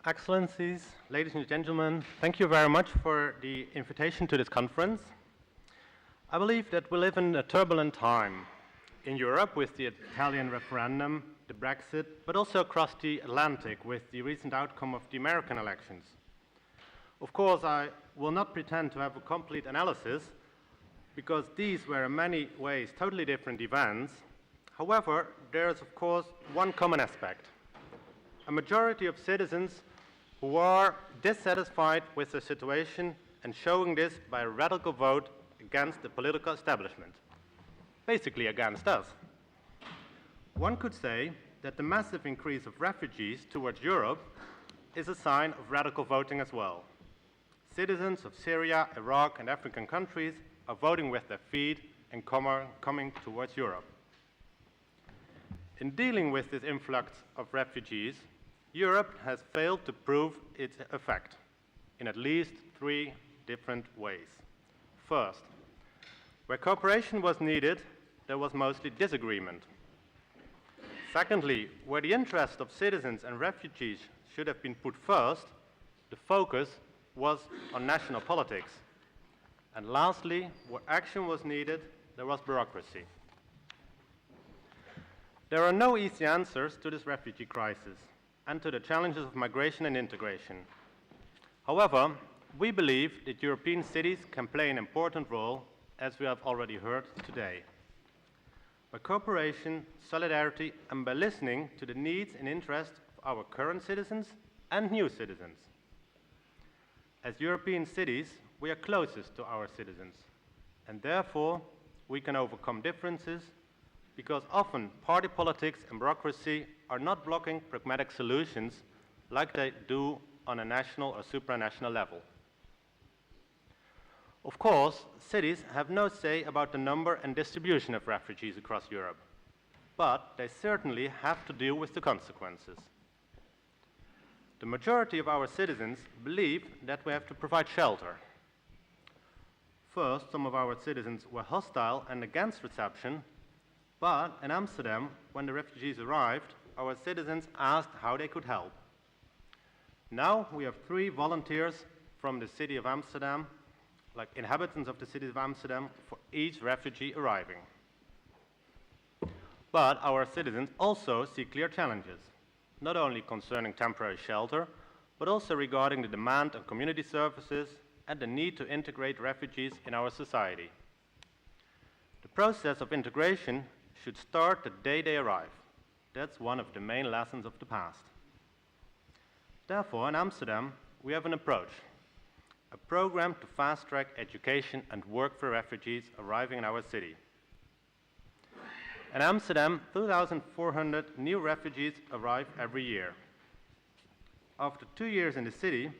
Excellencies, ladies and gentlemen, thank you very much for the invitation to this conference. I believe that we live in a turbulent time in Europe with the Italian referendum, the Brexit, but also across the Atlantic with the recent outcome of the American elections. Of course, I will not pretend to have a complete analysis because these were in many ways totally different events. However, there is of course one common aspect. A majority of citizens who are dissatisfied with the situation and showing this by a radical vote against the political establishment, basically against us. One could say that the massive increase of refugees towards Europe is a sign of radical voting as well. Citizens of Syria, Iraq, and African countries are voting with their feet and coming towards Europe. In dealing with this influx of refugees, Europe has failed to prove its effect in at least three different ways. First, where cooperation was needed, there was mostly disagreement. Secondly, where the interest of citizens and refugees should have been put first, the focus was on national politics. And lastly, where action was needed, there was bureaucracy. There are no easy answers to this refugee crisis and to the challenges of migration and integration. However, we believe that European cities can play an important role, as we have already heard today. By cooperation, solidarity, and by listening to the needs and interests of our current citizens and new citizens. As European cities, we are closest to our citizens, and therefore we can overcome differences because often party politics and bureaucracy are not blocking pragmatic solutions like they do on a national or supranational level. Of course, cities have no say about the number and distribution of refugees across Europe, but they certainly have to deal with the consequences. The majority of our citizens believe that we have to provide shelter. First, some of our citizens were hostile and against reception, but in Amsterdam, when the refugees arrived, our citizens asked how they could help. Now we have 3 volunteers from the city of Amsterdam, like inhabitants of the city of Amsterdam, for each refugee arriving. But our citizens also see clear challenges, not only concerning temporary shelter, but also regarding the demand on community services and the need to integrate refugees in our society. The process of integration should start the day they arrive. That's one of the main lessons of the past. Therefore, in Amsterdam, we have an approach, a program to fast-track education and work for refugees arriving in our city. In Amsterdam, 2,400 new refugees arrive every year. After 2 years in the city,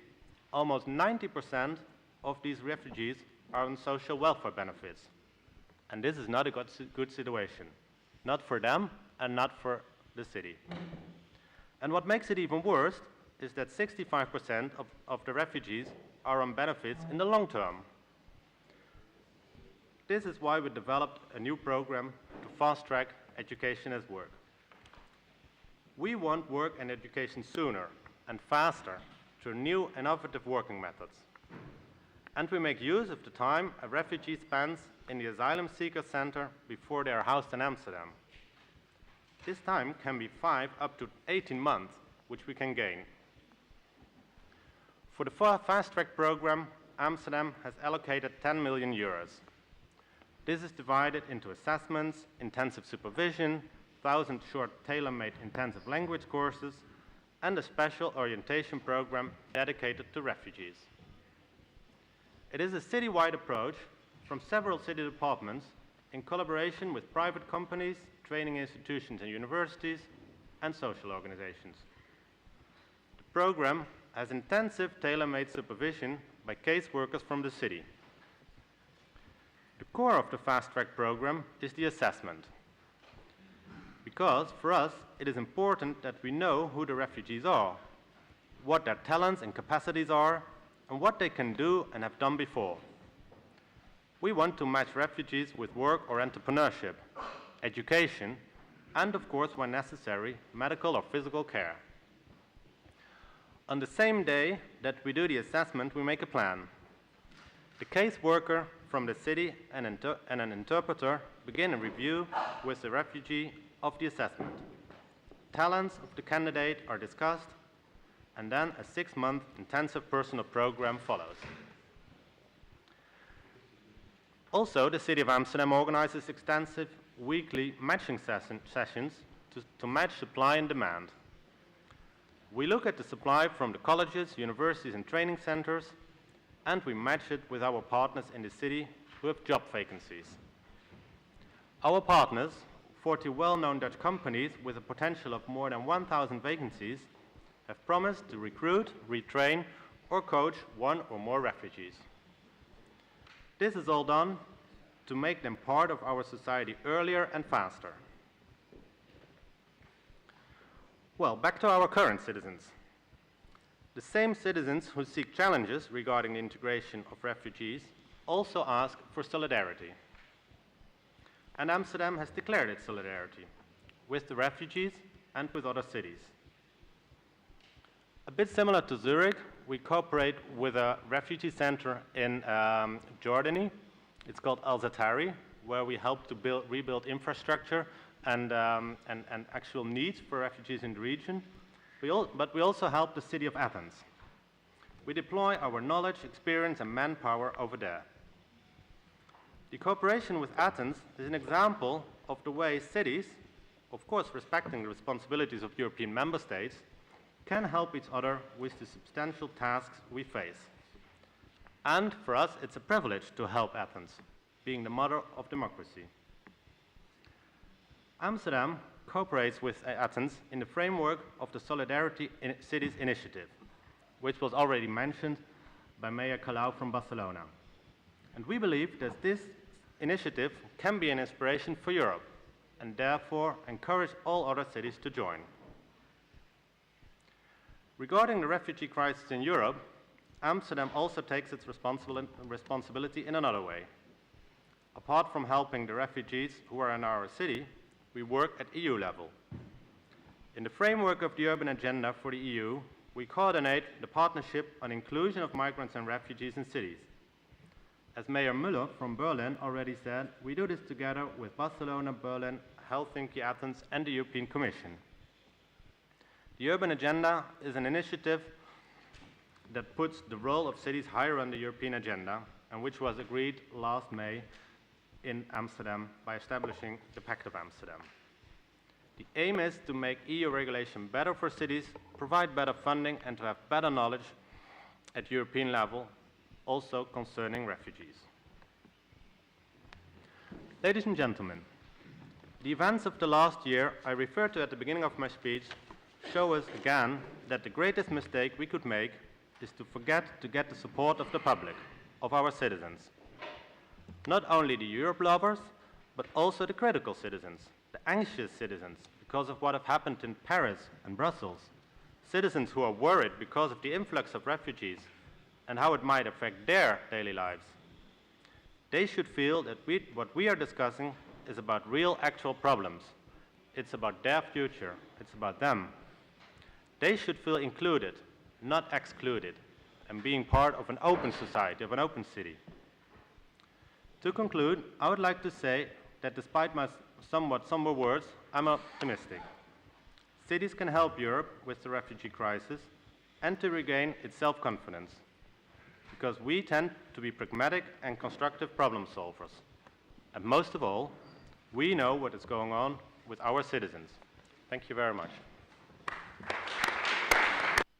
almost 90% of these refugees are on social welfare benefits. And this is not a good situation, not for them and not for the city. And what makes it even worse is that 65% of the refugees are on benefits in the long term. This is why we developed a new program to fast-track education as work. We want work and education sooner and faster through new innovative working methods. And we make use of the time a refugee spends in the asylum seeker center before they are housed in Amsterdam. This time can be 5 up to 18 months, which we can gain. For the fast-track program, Amsterdam has allocated 10 million euros. This is divided into assessments, intensive supervision, 1,000 short tailor-made intensive language courses, and a special orientation program dedicated to refugees. It is a citywide approach from several city departments in collaboration with private companies, training institutions and universities, and social organizations. The program has intensive tailor-made supervision by caseworkers from the city. The core of the fast-track program is the assessment. Because for us, it is important that we know who the refugees are, what their talents and capacities are, and what they can do and have done before. We want to match refugees with work or entrepreneurship, education, and of course, when necessary, medical or physical care. On the same day that we do the assessment, we make a plan. The caseworker from the city and an interpreter begin a review with the refugee of the assessment. Talents of the candidate are discussed, and then a 6-month intensive personal program follows. Also, the City of Amsterdam organizes extensive weekly matching sessions to match supply and demand. We look at the supply from the colleges, universities and training centers, and we match it with our partners in the city who have job vacancies. Our partners, 40 well-known Dutch companies with a potential of more than 1,000 vacancies, have promised to recruit, retrain or coach 1 or more refugees. This is all done to make them part of our society earlier and faster. Well, back to our current citizens. The same citizens who seek challenges regarding the integration of refugees also ask for solidarity. And Amsterdam has declared its solidarity with the refugees and with other cities. A bit similar to Zurich, we cooperate with a refugee center in Jordany. It's called Al-Zatari, where we help to rebuild infrastructure and actual needs for refugees in the region. But we also help the city of Athens. We deploy our knowledge, experience and manpower over there. The cooperation with Athens is an example of the way cities, of course respecting the responsibilities of European member states, can help each other with the substantial tasks we face. And for us, it's a privilege to help Athens, being the mother of democracy. Amsterdam cooperates with Athens in the framework of the Solidarity Cities Initiative, which was already mentioned by Mayor Colau from Barcelona. And we believe that this initiative can be an inspiration for Europe, and therefore encourage all other cities to join. Regarding the refugee crisis in Europe, Amsterdam also takes its responsibility in another way. Apart from helping the refugees who are in our city, we work at EU level. In the framework of the urban agenda for the EU, we coordinate the partnership on inclusion of migrants and refugees in cities. As Mayor Müller from Berlin already said, we do this together with Barcelona, Berlin, Helsinki, Athens and the European Commission. The urban agenda is an initiative that puts the role of cities higher on the European agenda and which was agreed last May in Amsterdam by establishing the Pact of Amsterdam. The aim is to make EU regulation better for cities, provide better funding and to have better knowledge at European level, also concerning refugees. Ladies and gentlemen, the events of the last year I referred to at the beginning of my speech show us again that the greatest mistake we could make is to forget to get the support of the public, of our citizens. Not only the Europe lovers, but also the critical citizens, the anxious citizens because of what have happened in Paris and Brussels, citizens who are worried because of the influx of refugees and how it might affect their daily lives. They should feel that what we are discussing is about real actual problems. It's about their future, it's about them. They should feel included, not excluded, and being part of an open society, of an open city. To conclude, I would like to say that despite my somewhat somber words, I'm optimistic. Cities can help Europe with the refugee crisis and to regain its self-confidence, because we tend to be pragmatic and constructive problem solvers. And most of all, we know what is going on with our citizens. Thank you very much.